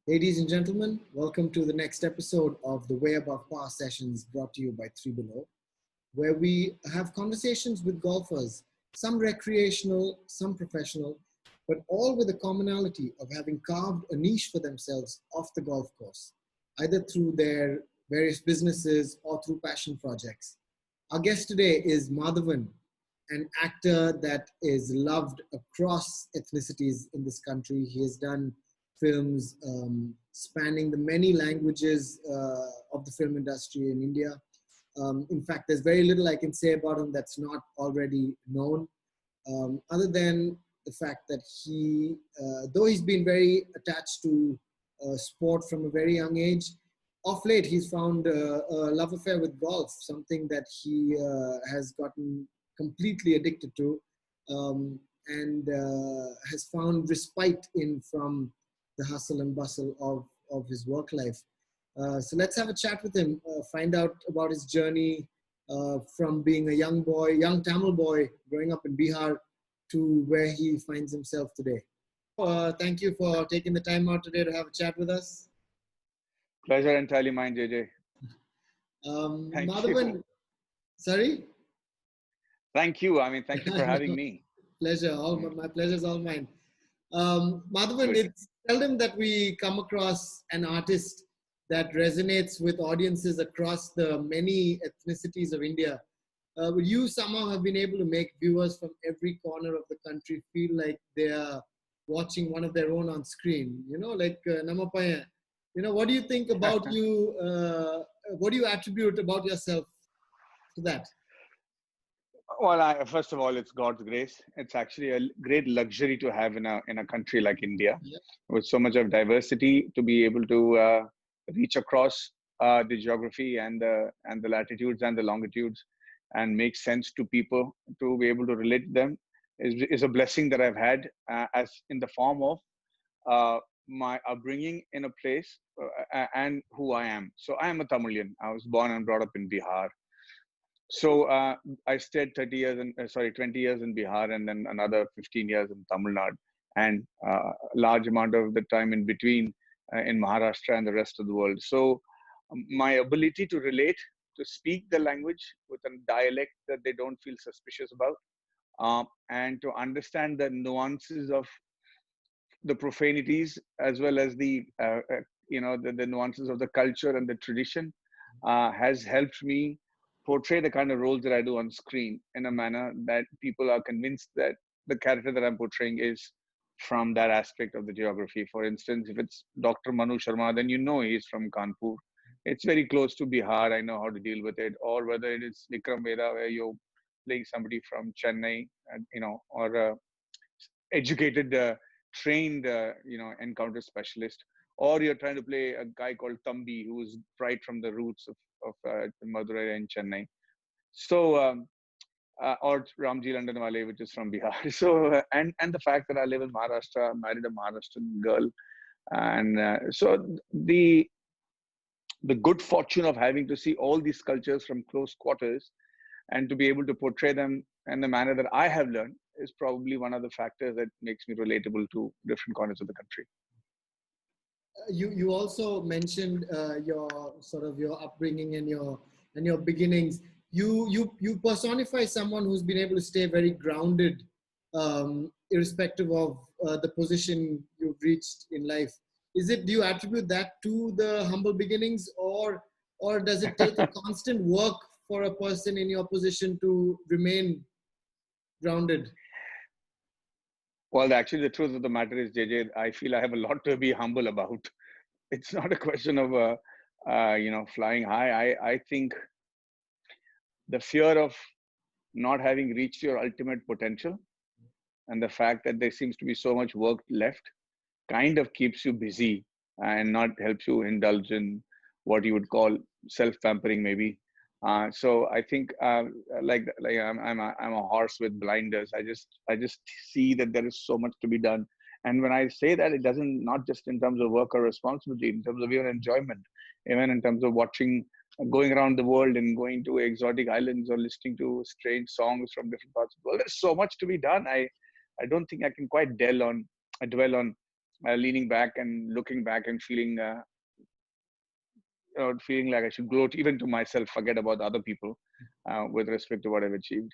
Ladies and gentlemen, welcome to the next episode of the Way Above Par sessions brought to you by 3BELOW, where we have conversations with golfers, some recreational, some professional, but all with a commonality of having carved a niche for themselves off the golf course, either through their various businesses or through passion projects. Our guest today is Madhavan, an actor that is loved across ethnicities in this country. He has done films spanning the many languages of the film industry in India. In fact, there's very little I can say about him that's not already known, other than the fact that though he's been very attached to sport from a very young age, off late he's found a love affair with golf, something that he has gotten completely addicted to, and has found respite in from the hustle and bustle of his work life. So let's have a chat with him, find out about his journey from being a young boy, young Tamil boy growing up in Bihar, to where he finds himself today. Thank you for taking the time out today to have a chat with us. Pleasure entirely mine, JJ. Thank Madhavan, you. sorry? Thank you. Thank you for having me. Pleasure. My pleasure is all mine. Madhavan, Good. it's seldom that we come across an artist that resonates with audiences across the many ethnicities of India. You somehow have been able to make viewers from every corner of the country feel like they are watching one of their own on screen. Like Namapaya. What do you think about you? What do you attribute about yourself to that? Well, first of all, it's God's grace. It's actually a great luxury to have in a country like India, Yeah. with so much of diversity, to be able to reach across the geography and the latitudes and the longitudes, and make sense to people, to be able to relate to them, is a blessing that I've had, as in the form of my upbringing in a place, and who I am. So I am a Tamilian. I was born and brought up in Bihar. So I stayed 20 years in Bihar, and then another 15 years in Tamil Nadu, and a large amount of the time in between in Maharashtra and the rest of the world. So my ability to relate, to speak the language with a dialect that they don't feel suspicious about, and to understand the nuances of the profanities, as well as the nuances of the culture and the tradition, has helped me portray the kind of roles that I do on screen in a manner that people are convinced that the character that I'm portraying is from that aspect of the geography. For instance, if it's Dr. Manu Sharma, then you know he's from Kanpur. It's very close to Bihar. I know how to deal with it. Or whether it is Vikram Veda, where you're playing somebody from Chennai, or educated, trained, encounter specialist, or you're trying to play a guy called Tambi, who's right from the roots of Madurai and Chennai. So, or Ramji Londonwale, which is from Bihar. So, and the fact that I live in Maharashtra, married a Maharashtrian girl, and so the good fortune of having to see all these cultures from close quarters, and to be able to portray them in the manner that I have learned, is probably one of the factors that makes me relatable to different corners of the country. You also mentioned your sort of your upbringing and your beginnings. You personify someone who's been able to stay very grounded, irrespective of the position you've reached in life. Do you attribute that to the humble beginnings, or does it take a constant work for a person in your position to remain grounded? Well, actually, the truth of the matter is, JJ, I feel I have a lot to be humble about. It's not a question of flying high. I think the fear of not having reached your ultimate potential, and the fact that there seems to be so much work left, kind of keeps you busy and not helps you indulge in what you would call self-pampering, maybe. So I think, like I'm a horse with blinders. I just see that there is so much to be done. And when I say that, it doesn't, not just in terms of work or responsibility, in terms of even enjoyment, even in terms of watching, going around the world and going to exotic islands, or listening to strange songs from different parts of the world. There's so much to be done. I don't think I can quite dwell on leaning back and looking back and feeling, feeling like I should gloat even to myself, forget about other people with respect to what I've achieved.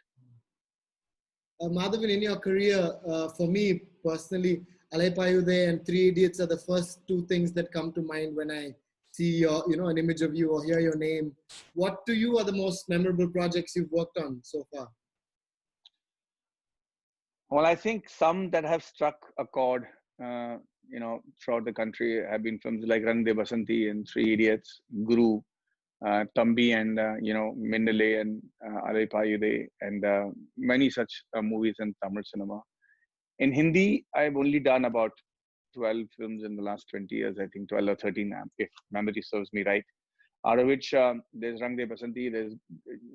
Madhavan, in your career, for me personally, Alaipayude and Three Idiots are the first two things that come to mind when I see your, an image of you or hear your name. What to you are the most memorable projects you've worked on so far? Well, I think some that have struck a chord, throughout the country have been films like Rang De Basanti and Three Idiots, Guru, Tambi, and Mindale and Alaipayude, and many such movies in Tamil cinema. In Hindi, I've only done about 12 films in the last 20 years, I think 12 or 13, if memory serves me right. Out of which there's Rang De Basanti, there's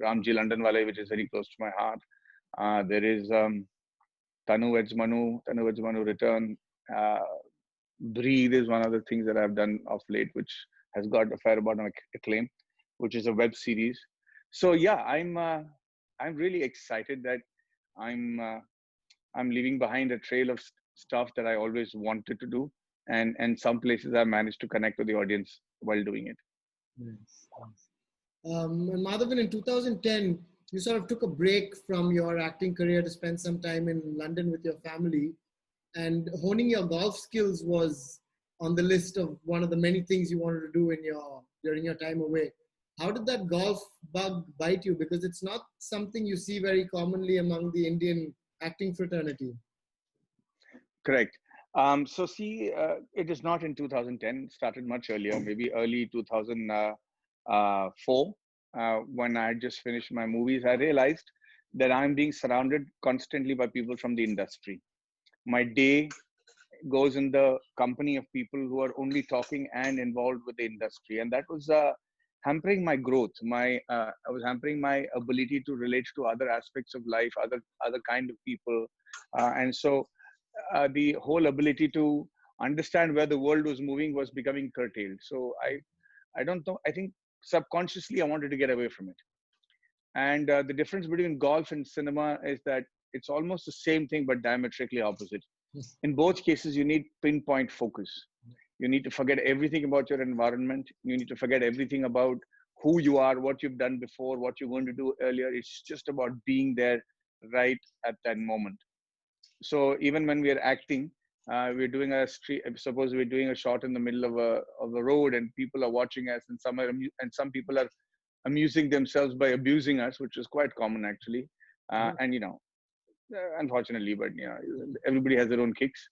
Ramji London Wale, which is very close to my heart. There is Tanu Veds Manu Return. Uh, Breathe is one of the things that I've done of late, which has got a fair amount of acclaim, which is a web series. So yeah, I'm really excited that I'm uh, I'm leaving behind a trail of stuff that I always wanted to do, and some places I managed to connect with the audience while doing it. Nice, nice. And Madhavan, in 2010, you sort of took a break from your acting career to spend some time in London with your family, and honing your golf skills was on the list of one of the many things you wanted to do during your time away. How did that golf bug bite you? Because it's not something you see very commonly among the Indian acting fraternity. Correct. So see, it is not in 2010. Started much earlier, maybe early 2004. When I had just finished my movies, I realized that I'm being surrounded constantly by people from the industry. My day goes in the company of people who are only talking and involved with the industry, and that was hampering my growth. I was hampering my ability to relate to other aspects of life, other kind of people, and so the whole ability to understand where the world was moving was becoming curtailed. So I don't know. I think subconsciously I wanted to get away from it. And the difference between golf and cinema is that it's almost the same thing but diametrically opposite. In both cases, you need pinpoint focus. You need to forget everything about your environment. You need to forget everything about who you are, what you've done before, what you're going to do earlier. It's just about being there right at that moment. So even when we are acting, we're doing a street. Suppose we're doing a shot in the middle of a road, and people are watching us, and some people are amusing themselves by abusing us, which is quite common actually. And unfortunately, but everybody has their own kicks.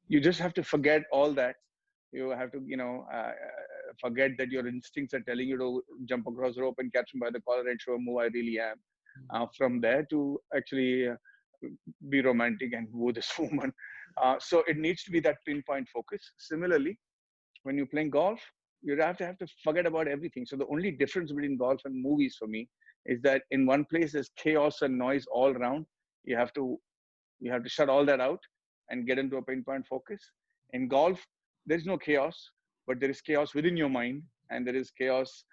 You just have to forget all that. You have to forget that your instincts are telling you to jump across the rope and catch him by the collar and show him who I really am. From there to actually be romantic and woo this woman. So it needs to be that pinpoint focus. Similarly, when you're playing golf, you have to forget about everything. So the only difference between golf and movies for me is that in one place there's chaos and noise all around. You have to shut all that out and get into a pinpoint focus. In golf, there is no chaos, but there is chaos within your mind, and there is chaos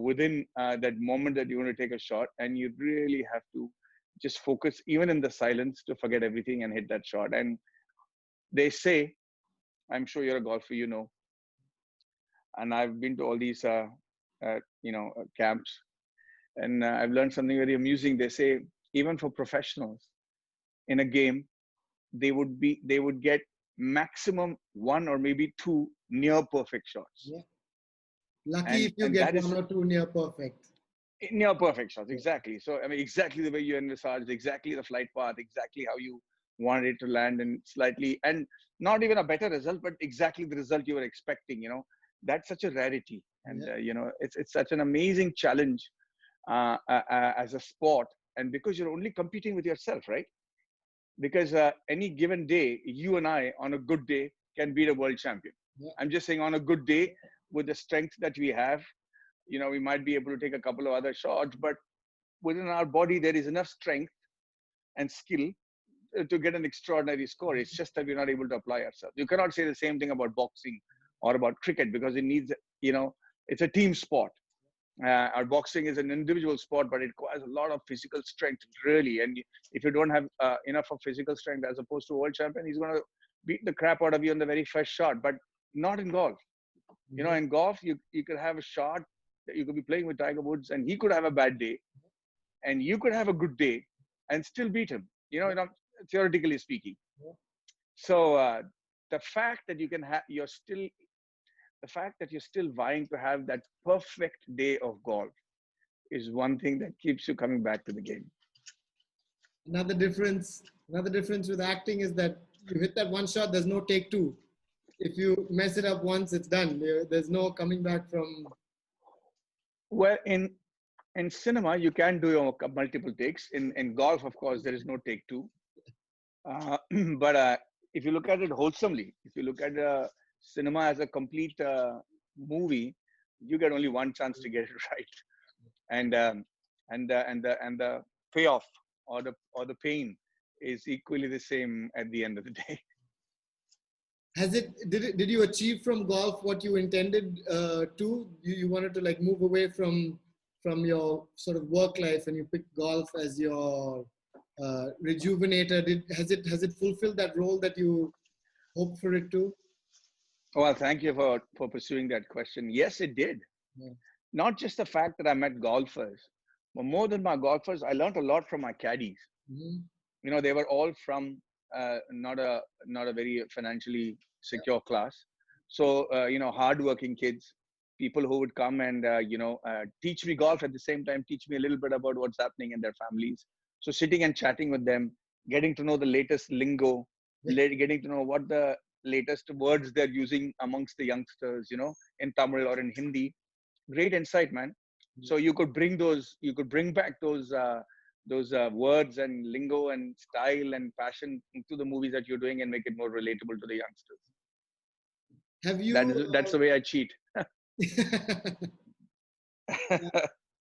within that moment that you want to take a shot, and you really have to just focus, even in the silence, to forget everything and hit that shot. And they say, I'm sure you're a golfer, and I've been to all these, camps, and I've learned something very amusing. They say even for professionals in a game, they would get maximum one or maybe two near perfect shots, Yeah. Lucky and if you and get that is one or two near perfect. near perfect shots, Yeah. exactly. So I mean, exactly the way you envisaged, exactly the flight path, exactly how you wanted it to land, and slightly, and not even a better result, but exactly the result you were expecting. That's such a rarity, and Yeah. it's such an amazing challenge as a sport, and because you're only competing with yourself, right? Because any given day, you and I, on a good day, can beat a world champion. Yeah. I'm just saying, on a good day, with the strength that we have, we might be able to take a couple of other shots, but within our body, there is enough strength and skill to get an extraordinary score. It's just that we're not able to apply ourselves. You cannot say the same thing about boxing or about cricket, because it needs, it's a team sport. Our boxing is an individual sport, but it requires a lot of physical strength, really. And if you don't have enough of physical strength, as opposed to a world champion, he's going to beat the crap out of you on the very first shot, but not in golf. You know, Mhm. in golf, you could have a shot that you could be playing with Tiger Woods and he could have a bad day and you could have a good day and still beat him, Yeah, theoretically speaking. yeah. So the fact that you can have, the fact that you're still vying to have that perfect day of golf is one thing that keeps you coming back to the game. Another difference, another difference with acting is that you hit that one shot, there's no take two. If you mess it up once, it's done. There's no coming back from. Well, in cinema, you can do your multiple takes. In golf, of course, there is no take two. Uh, but if you look at it wholesomely, if you look at cinema as a complete movie, you get only one chance to get it right, and the payoff or the pain is equally the same at the end of the day. Did you achieve from golf what you intended to? You wanted to like move away from your sort of work life, and you picked golf as your rejuvenator. Has it fulfilled that role that you hoped for it to? Well, thank you for pursuing that question. Yes, it did. Yeah. Not just the fact that I met golfers, but more than my golfers, I learned a lot from my caddies. Mhm. They were all from not a very financially Yeah. secure class. So hardworking kids, people who would come and teach me golf at the same time, teach me a little bit about what's happening in their families. So sitting and chatting with them, getting to know the latest lingo, Yeah. getting to know what the latest words they're using amongst the youngsters, in Tamil or in Hindi. Great insight, man. So you could bring back those words and lingo and style and passion into the movies that you're doing and make it more relatable to the youngsters. Have That's the way I cheat.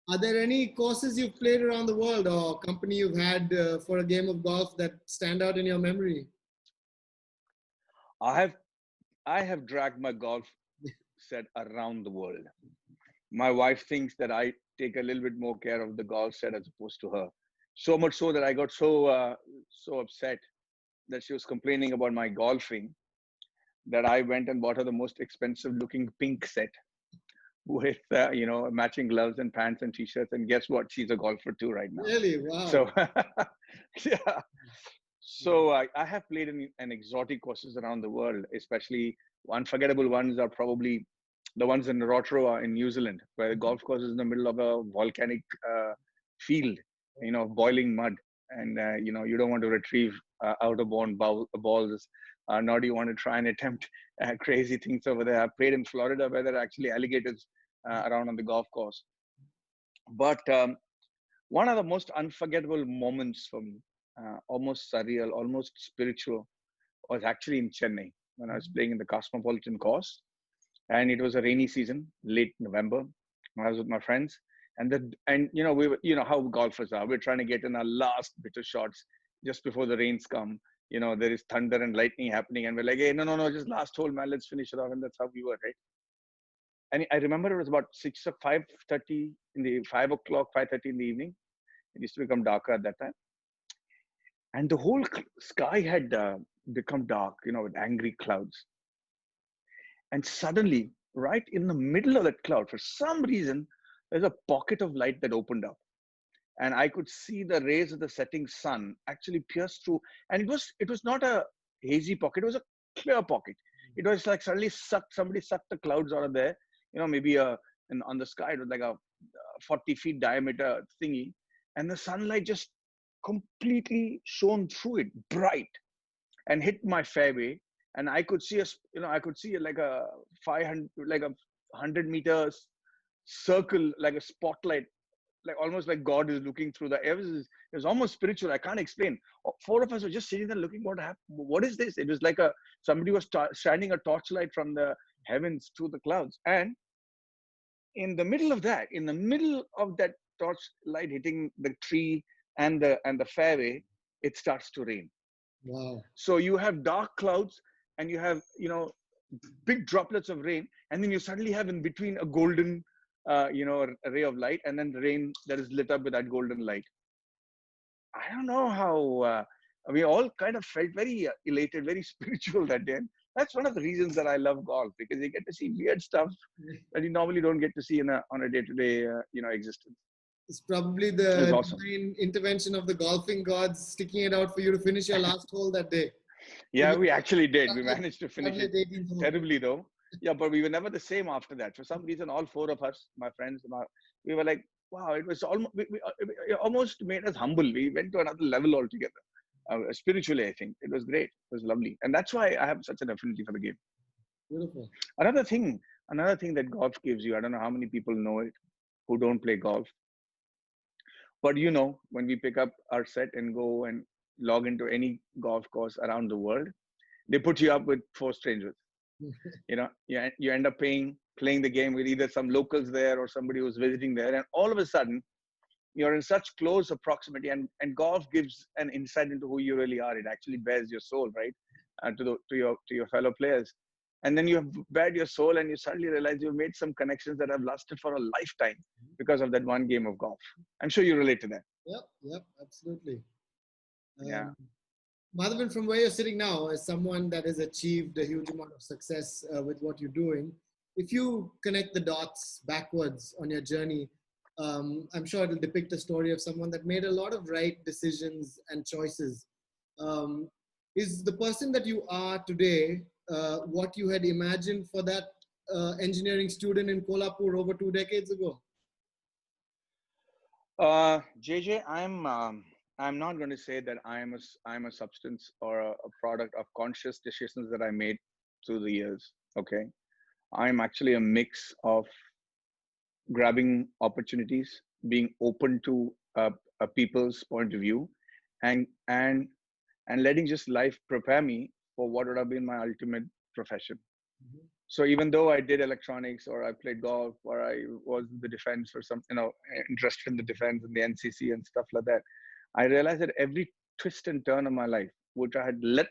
are there any courses you've played around the world or company you've had for a game of golf that stand out in your memory? I have I have dragged my golf set around the world. My wife thinks that I take a little bit more care of the golf set as opposed to her. So much so that I got so upset that she was complaining about my golfing that I went and bought her the most expensive looking pink set with matching gloves and pants and t-shirts. And guess what? She's a golfer too right now. Really? Wow. So yeah. So I have played in an exotic courses around the world, especially unforgettable ones are probably the ones in Rotorua in New Zealand, where the golf course is in the middle of a volcanic field, boiling mud, and you don't want to retrieve out of bound balls, nor do you want to try and attempt crazy things over there. I played in Florida where there are actually alligators around on the golf course. But one of the most unforgettable moments for me, almost surreal, almost spiritual, was actually in Chennai when I was playing in the Cosmopolitan course, and it was a rainy season, late November. I was with my friends, and we were, how golfers are. We're trying to get in our last bit of shots just before the rains come. There is thunder and lightning happening, and we're like, hey, no, just last hole, man, let's finish it off, and that's how we were, right? And I remember it was about 6 or 5:30 in the 5 o'clock, 5:30 in the evening. It used to become darker at that time, and the whole sky had become dark, with angry clouds. And suddenly, right in the middle of that cloud, for some reason, there's a pocket of light that opened up, and I could see the rays of the setting sun actually pierce through. And it was not a hazy pocket; it was a clear pocket. It was like suddenly somebody sucked the clouds out of there. Maybe on the sky it was like a 40 feet diameter thingy, and the sunlight just completely shone through it, bright, and hit my fairway. And I could see I could see like a 500, like a 100 meters circle, like a spotlight, like almost like God is looking through the. It was almost spiritual. I can't explain. Four of us were just sitting there looking. What happened? What is this? It was like somebody was shining a torchlight from the heavens through the clouds. And in the middle of that torchlight hitting the tree and the fairway, it starts to rain. Wow. So you have dark clouds and you have big droplets of rain, and then you suddenly have in between a golden ray of light, and then the rain that is lit up with that golden light. I don't know We all kind of felt very elated, very spiritual that day. And that's one of the reasons that I love golf, because you get to see weird stuff that you normally don't get to see in on a day-to-day, existence. It's probably It was the awesome. divine intervention of the golfing gods sticking it out for you to finish your last hole that day. So Yeah, you we actually did. We started, managed to finish started it at 18th hole. terribly, though. Yeah, but we were never the same after that. For some reason, all four of us, my friends, we were like, wow, it was almost, it almost made us humble. We went to another level altogether. Spiritually, I think it was great. It was lovely. And that's why I have such an affinity for the game. Beautiful. Another thing, another thing that golf gives you, I don't know how many people know it who don't play golf, but when we pick up our set and go and log into any golf course around the world, they put you up with four strangers. You end up playing the game with either some locals there or somebody who's visiting there, and all of a sudden you're in such close proximity, and golf gives an insight into who you really are. It actually bears your soul, right, to your fellow players. And then you have bared your soul, and you suddenly realize you've made some connections that have lasted for a lifetime because of that one game of golf. I'm sure you relate to that. Yep, absolutely. Yeah. Madhavan, from where you're sitting now, as someone that has achieved a huge amount of success with what you're doing, if you connect the dots backwards on your journey, I'm sure it'll depict a story of someone that made a lot of right decisions and choices. Um, is the person that you are today what you had imagined for that engineering student in Kolhapur over 2 decades ago? JJ, I'm not going to say that I'm a substance or a product of conscious decisions that I made through the years. Okay, I'm actually a mix of grabbing opportunities, being open to a people's point of view, and and and letting just life prepare me for what would have been my ultimate profession. Mhm. So even though I did electronics, or I played golf, or I was in the defense, or some interested in the defense and the NCC and stuff like that, I realized that every twist and turn of my life, which I had let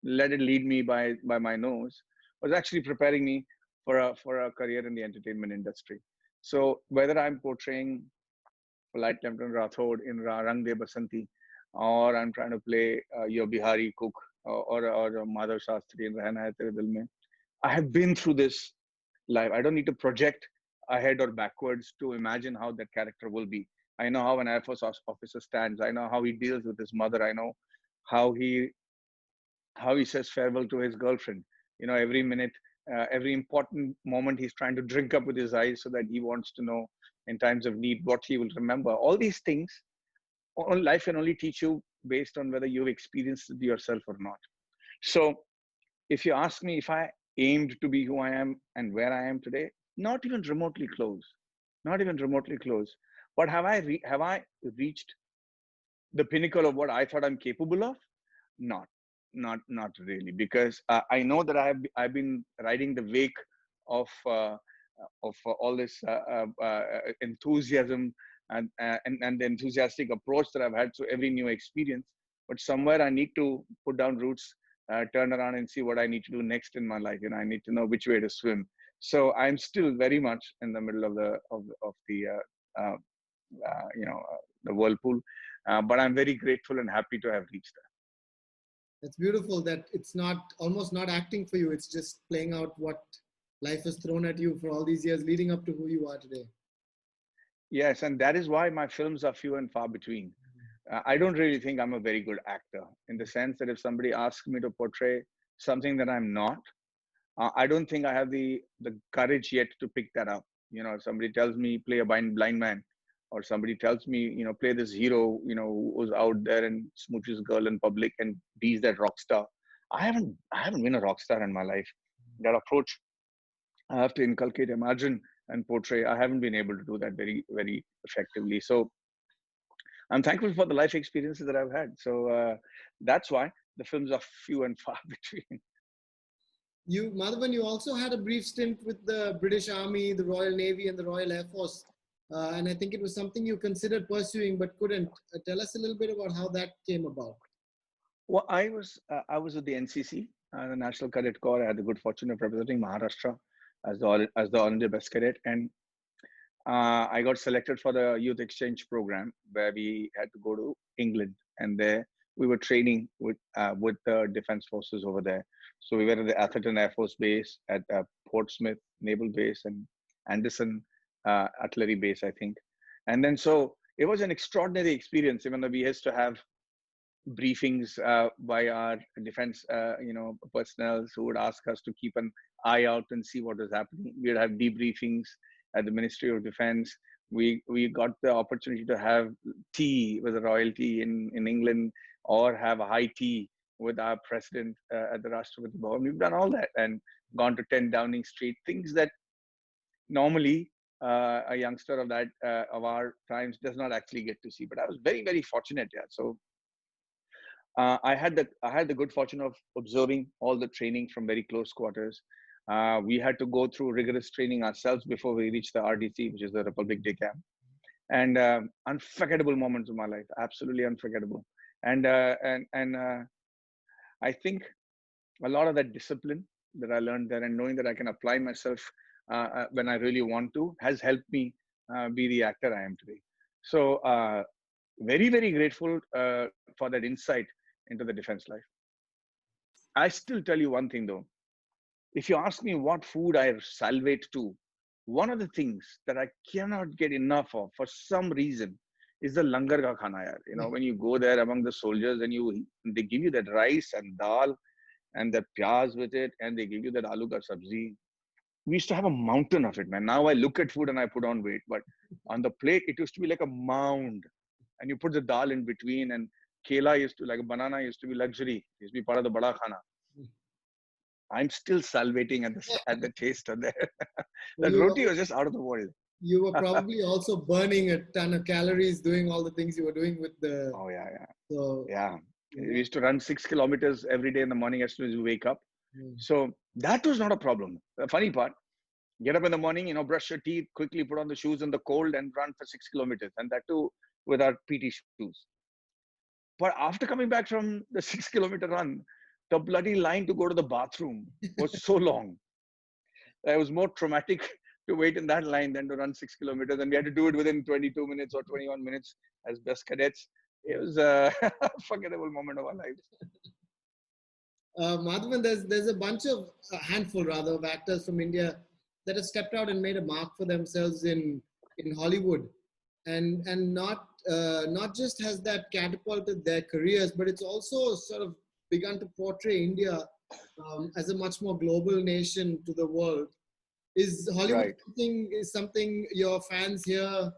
it lead me by my nose, was actually preparing me for a career in the entertainment industry. So whether I'm portraying Flight Lieutenant Rathod in Rang De Basanti, or I'm trying to play your Bihari cook, or Madhav Shastri in Rehna Hai Tere Dil Mein, I have been through this life. I don't need to project ahead or backwards to imagine how that character will be. I know how an Air Force officer stands. I know how he deals with his mother. I know how he says farewell to his girlfriend. Every minute, every important moment, he's trying to drink up with his eyes so that he wants to know in times of need what he will remember. All these things, all life can only teach you based on whether you've experienced it yourself or not. So if you ask me if I aimed to be who I am and where I am today, not even remotely close, not even remotely close. But have I reached the pinnacle of what I thought I'm capable of? Not, not really, because I know that I've been riding the wake of all this enthusiasm and the enthusiastic approach that I've had to every new experience. But somewhere I need to put down roots, turn around and see what I need to do next in my life. I need to know which way to swim. So I'm still very much in the middle of the whirlpool, but I'm very grateful and happy to have reached that. That's beautiful that it's not almost not acting for you. It's just playing out what life has thrown at you for all these years leading up to who you are today. Yes, and that is why my films are few and far between. I don't really think I'm a very good actor, in the sense that if somebody asks me to portray something that I'm not, I don't think I have the courage yet to pick that up. If somebody tells me play a blind man, or somebody tells me play this hero, who's out there and smooches girl in public and bees that rock star. I haven't been a rock star in my life. That approach I have to inculcate, imagine, and portray. I haven't been able to do that very, very effectively. So I'm thankful for the life experiences that I've had. So that's why the films are few and far between. You, Madhavan, you also had a brief stint with the British Army, the Royal Navy, and the Royal Air Force. And I think it was something you considered pursuing but couldn't. Tell us a little bit about how that came about. Well, I was with the NCC, the National Cadet Corps. I had the good fortune of representing Maharashtra as the All India Best Cadet, and I got selected for the youth exchange program where we had to go to England, and there we were training with the defense forces over there. So we were at the Atherton Air Force Base, at Portsmouth Naval Base, and Anderson Artillery Base, I think. And then so it was an extraordinary experience, even though we used to have briefings by our defense, personnel who would ask us to keep an eye out and see what was happening. We'd have debriefings at the Ministry of Defense. We got the opportunity to have tea with the royalty in England, or have a high tea with our president at the Rashtrapati Bhavan. We've done all that and gone to 10 Downing Street, things that normally a youngster of that of our times does not actually get to see. But I was very, very fortunate. Yeah. So I had the good fortune of observing all the training from very close quarters. We had to go through rigorous training ourselves before we reached the RDC, which is the Republic Day Camp, and unforgettable moments of my life, absolutely unforgettable. And I think a lot of that discipline that I learned there, and knowing that I can apply myself when I really want to, has helped me be the actor I am today. So very, very grateful for that insight into the defense life. I still tell you one thing though. If you ask me what food I salivate to, one of the things that I cannot get enough of for some reason is the langar ka khana. Yaar. You know, when you go there among the soldiers and they give you that rice and dal and that pyaz with it, and they give you that aloo ka sabzi. We used to have a mountain of it, man. Now I look at food and I put on weight, but on the plate, it used to be like a mound. And you put the dal in between, and kela used to, like a banana used to be luxury. It used to be part of the bada khana. I'm still salivating at the taste of that. Well, That roti was just out of the world. you were probably also burning a ton of calories doing all the things you were doing with the. Oh yeah, yeah, So yeah. We used to run 6 kilometers every day in the morning as soon as we wake up. So that was not a problem. The funny part, get up in the morning, brush your teeth, quickly put on the shoes in the cold and run for 6 kilometers. And that too with our PT shoes. But after coming back from the 6 kilometer run, the bloody line to go to the bathroom was so long. It was more traumatic to wait in that line than to run 6 kilometers. And we had to do it within 22 minutes or 21 minutes as best cadets. It was a unforgettable moment of our lives. Madhavan, there's a handful rather of actors from India that have stepped out and made a mark for themselves in Hollywood, and not just has that catapulted their careers, but it's also sort of begun to portray India as a much more global nation to the world. Is Hollywood something your fans here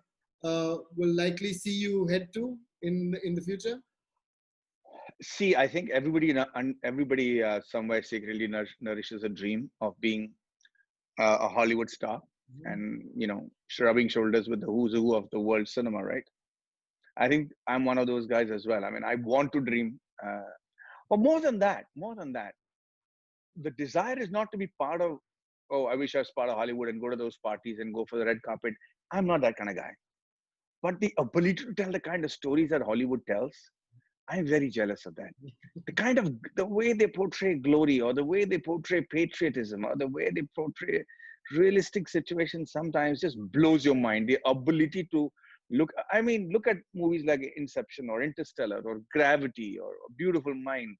will likely see you head to in the future? See, I think everybody somewhere secretly nourishes a dream of being a Hollywood star, and rubbing shoulders with the who's who of the world cinema, right? I think I'm one of those guys as well. I mean, I want to dream, but more than that, the desire is not to be part of. Oh, I wish I was part of Hollywood and go to those parties and go for the red carpet. I'm not that kind of guy. But the ability to tell the kind of stories that Hollywood tells, I'm very jealous of that. The way they portray glory, or the way they portray patriotism, or the way they portray realistic situations sometimes just blows your mind. The ability to look at movies like Inception or Interstellar or Gravity or Beautiful Mind.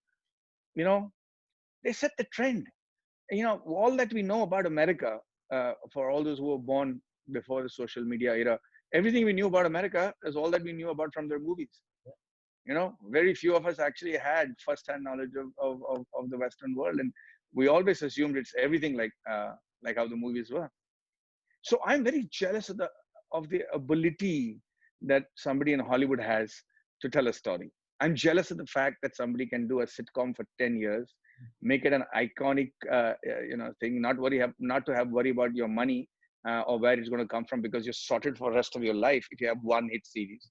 They set the trend. All that we know about America, for all those who were born before the social media era, everything we knew about America is all that we knew about from their movies. Very few of us actually had first-hand knowledge of the Western world, and we always assumed it's everything like how the movies were. So I'm very jealous of the ability that somebody in Hollywood has to tell a story. I'm jealous of the fact that somebody can do a sitcom for 10 years, make it an iconic thing, not to have worry about your money or where it's going to come from, because you're sorted for the rest of your life if you have one hit series.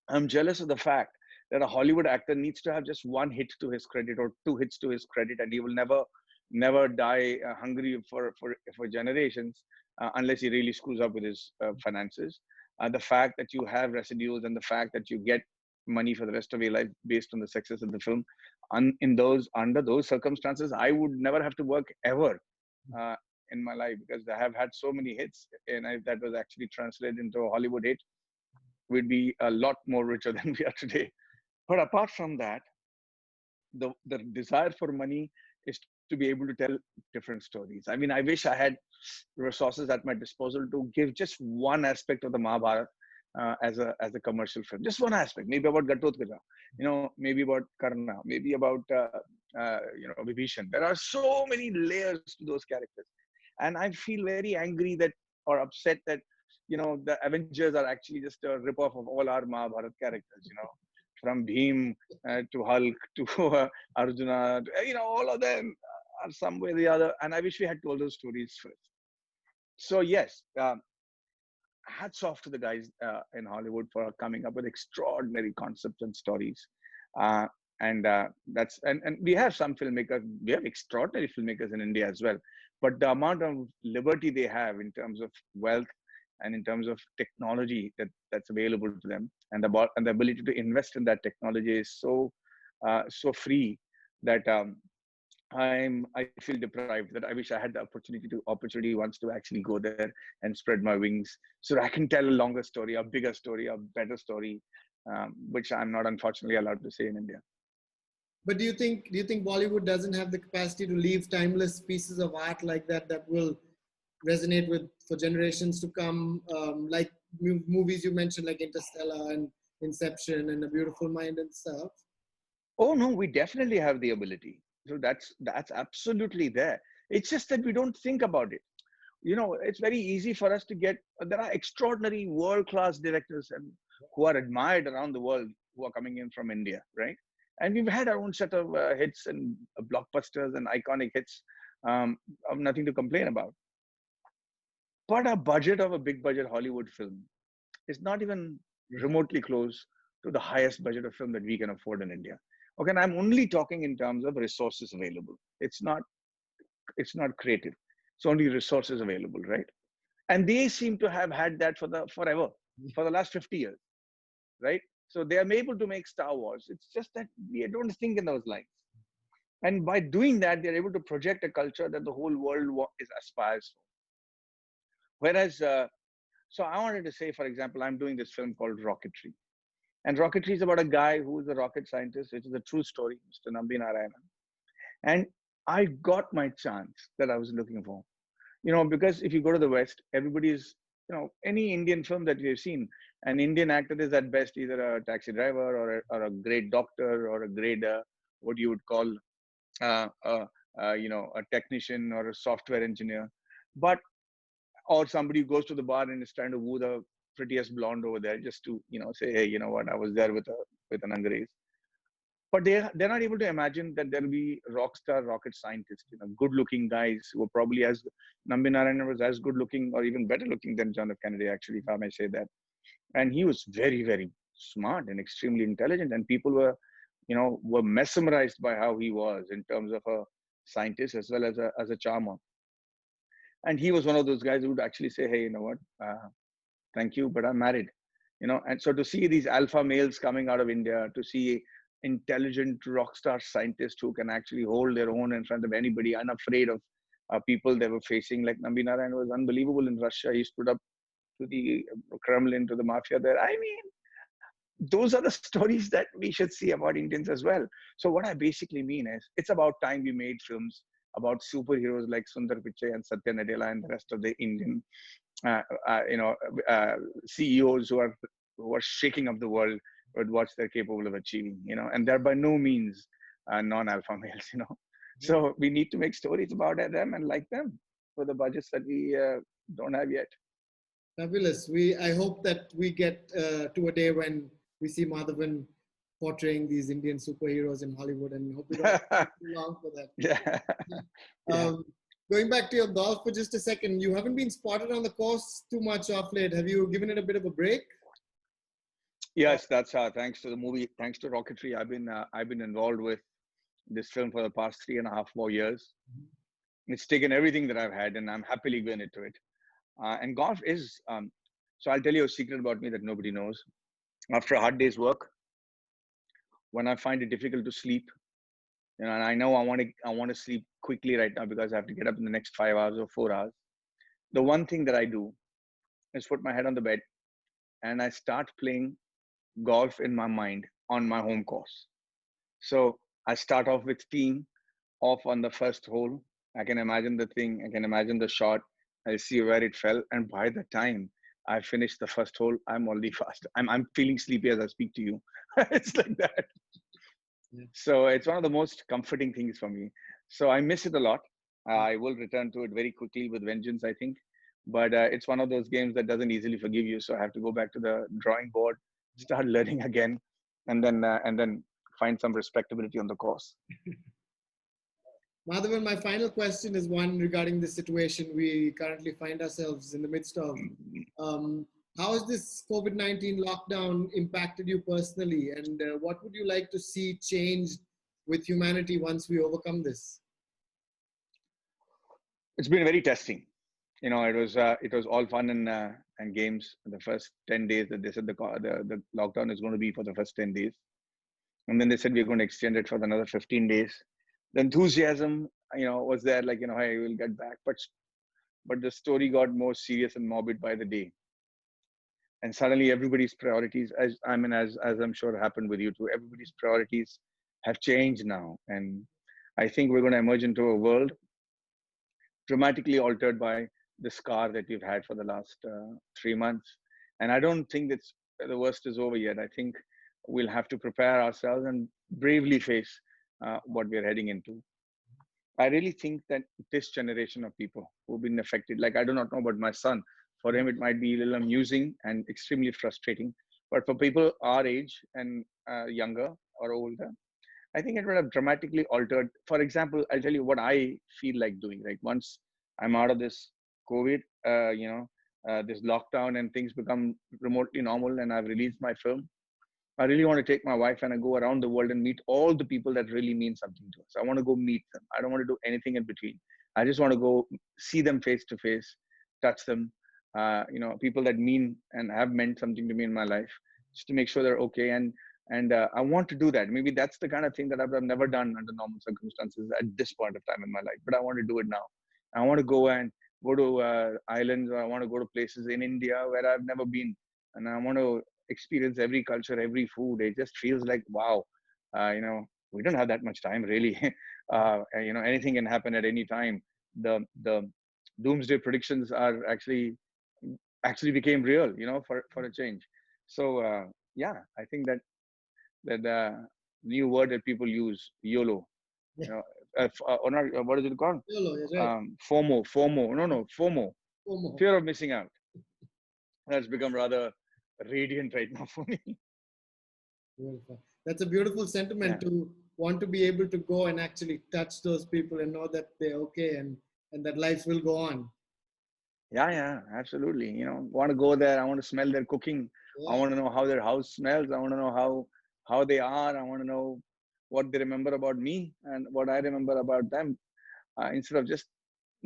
I'm jealous of the fact that a Hollywood actor needs to have just one hit to his credit or two hits to his credit, and he will never die hungry for generations unless he really screws up with his finances. The fact that you have residuals, and the fact that you get money for the rest of your life based on the success of the film, under those circumstances, I would never have to work ever in my life, because I have had so many hits, and that was actually translated into a Hollywood hit, we'd be a lot more richer than we are today. But apart from that, the desire for money is to be able to tell different stories. I mean, I wish I had resources at my disposal to give just one aspect of the Mahabharata as a commercial film, just one aspect, maybe about Gatotkaja, maybe about Karna, maybe about Vibhishan. There are so many layers to those characters, and I feel very angry that or upset that the Avengers are actually just a ripoff of all our Mahabharata characters. From Bhim to Hulk to Arjuna, all of them are some way or the other. And I wish we had told those stories first. So yes, hats off to the guys in Hollywood for coming up with extraordinary concepts and stories. Uh, and we have some filmmakers, we have extraordinary filmmakers in India as well. But the amount of liberty they have in terms of wealth and in terms of technology that's available to them, and the ability to invest in that technology is so free that I feel deprived. That I wish I had the opportunity once to actually go there and spread my wings so that I can tell a longer story, a bigger story, a better story, which I'm not unfortunately allowed to say in India. But do you think Bollywood doesn't have the capacity to leave timeless pieces of art like that will resonate with for generations to come, like movies you mentioned, like Interstellar and Inception and A Beautiful Mind and stuff? Oh no, we definitely have the ability. So that's absolutely there. It's just that we don't think about it. It's very easy for us to get. There are extraordinary world-class directors and who are admired around the world who are coming in from India, right? And we've had our own set of hits and blockbusters and iconic hits, of nothing to complain about. But a budget of a big budget Hollywood film is not even remotely close to the highest budget of film that we can afford in India. Okay, and I'm only talking in terms of resources available. It's not creative. It's only resources available, right? And they seem to have had that for the forever, for the last 50 years, right? So they are able to make Star Wars. It's just that we don't think in those lines. And by doing that, they're able to project a culture that the whole world is aspires for. Whereas, so I wanted to say, for example, I'm doing this film called Rocketry. And Rocketry is about a guy who is a rocket scientist. It is a true story, Mr. Nambi Narayanan. And I got my chance that I was looking for. Because if you go to the West, everybody's, any Indian film that you've seen, an Indian actor is at best either a taxi driver or a great doctor or a great, what you would call, a technician or a software engineer. But or somebody who goes to the bar and is trying to woo the prettiest blonde over there just to say, hey, you know what, I was there with an Angrez. But they're not able to imagine that there'll be rock star rocket scientists, good looking guys who are probably as Nambi Narayanan was as good looking or even better looking than John F. Kennedy, actually, if I may say that. And he was very, very smart and extremely intelligent, and people were mesmerized by how he was in terms of a scientist as well as a charmer. And he was one of those guys who would actually say, hey, you know what, thank you, but I'm married. And so to see these alpha males coming out of India, to see intelligent rock star scientists who can actually hold their own in front of anybody, unafraid of people they were facing, like Nambi Narayan was unbelievable in Russia. He stood up to the Kremlin, to the mafia there. I mean, those are the stories that we should see about Indians as well. So what I basically mean is, it's about time we made films about superheroes like Sundar Pichai and Satya Nadella and the rest of the Indian uh, uh, you know, uh, CEOs who are shaking up the world with what they're capable of achieving, and they're by no means non-alpha males. So we need to make stories about them and like them for the budgets that we don't have yet. Fabulous. I hope that we get to a day when we see Madhavan portraying these Indian superheroes in Hollywood, and hope we don't have too long for that. Yeah. Yeah. Going back to your golf for just a second, you haven't been spotted on the course too much off late. Have you given it a bit of a break? Yes, that's thanks to the movie, thanks to Rocketry. I've been involved with this film for the past 3.5 more years. It's taken everything that I've had, and I'm happily going into it. And golf is so I'll tell you a secret about me that nobody knows. After a hard day's work, when I find it difficult to sleep, and I know I want to sleep quickly right now because I have to get up in the next 5 hours or 4 hours. The one thing that I do is put my head on the bed and I start playing golf in my mind on my home course. So I start off with teeing off on the first hole. I can imagine the thing, I can imagine the shot, I see where it fell. And by the time I finish the first hole, I'm already fast. I'm feeling sleepy as I speak to you. It's like that. Yeah. So it's one of the most comforting things for me. So I miss it a lot. I will return to it very quickly with vengeance, I think. But it's one of those games that doesn't easily forgive you. So I have to go back to the drawing board, start learning again, and then find some respectability on the course. Madhavan, my final question is one regarding the situation we currently find ourselves in the midst of. Um, how has this COVID-19 lockdown impacted you personally? And what would you like to see changed with humanity once we overcome this? It's been very testing. It was all fun and games. The first 10 days that they said the lockdown is going to be for the first 10 days, and then they said we're going to extend it for another 15 days. The enthusiasm, was there, like, hey, we'll get back, but the story got more serious and morbid by the day, and suddenly everybody's priorities, as I'm sure happened with you too, everybody's priorities have changed now, and I think we're going to emerge into a world dramatically altered by the scar that we've had for the last 3 months. And I don't think that's the worst is over yet. I think we'll have to prepare ourselves and bravely face what we're heading into. I really think that this generation of people who've been affected, like, I do not know about my son. For him, it might be a little amusing and extremely frustrating. But for people our age and younger or older, I think it would have dramatically altered. For example, I'll tell you what I feel like doing. Like, once I'm out of this COVID, this lockdown, and things become remotely normal, and I've released my film, I really want to take my wife and I go around the world and meet all the people that really mean something to us. I want to go meet them. I don't want to do anything in between. I just want to go see them face to face, touch them. People that mean and have meant something to me in my life, just to make sure they're okay. And I want to do that. Maybe that's the kind of thing that I've never done under normal circumstances at this point of time in my life. But I want to do it now. I want to go to islands, or I want to go to places in India where I've never been, and I want to experience every culture, every food. It just feels like, wow, we don't have that much time, really. Anything can happen at any time. The doomsday predictions are actually became real, for a change. So yeah, I think that new word that people use, YOLO, Yeah. or not, what is it called? YOLO, that's right. FOMO. No, FOMO, FOMO. fear of missing out. That's become rather radiant right now for me. Beautiful. That's a beautiful Yeah, sentiment to want to be able to go and actually touch those people and know that they're okay and that life will go on. yeah, absolutely. Want to go there. I want to smell their cooking. I Yeah. want to know how their house smells. I want to know how they are. I want to know what they remember about me and what I remember about them. Instead of just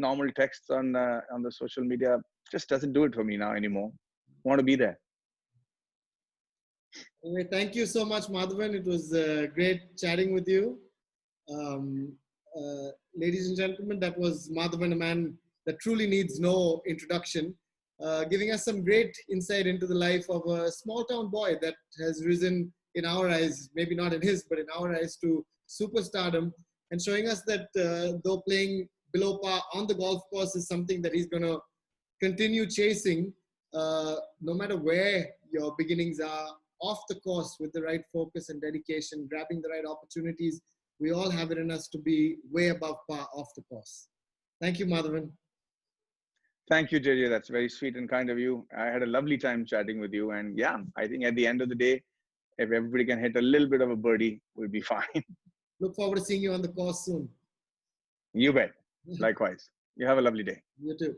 normal texts on the social media, just doesn't do it for me now anymore. I want to be there. Anyway, thank you so much, Madhavan. It was great chatting with you. Um, Ladies and gentlemen, that was Madhavan, a man that truly needs no introduction, giving us some great insight into the life of a small town boy that has risen in our eyes, maybe not in his, but in our eyes, to superstardom, and showing us that though playing below par on the golf course is something that he's going to continue chasing, no matter where your beginnings are, off the course with the right focus and dedication, grabbing the right opportunities. We all have it in us to be way above par off the course. Thank you, Madhavan. Thank you, JJ. That's very sweet and kind of you. I had a lovely time chatting with you. And yeah, I think at the end of the day, if everybody can hit a little bit of a birdie, we'll be fine. Look forward to seeing you on the course soon. You bet. Likewise. You have a lovely day. You too.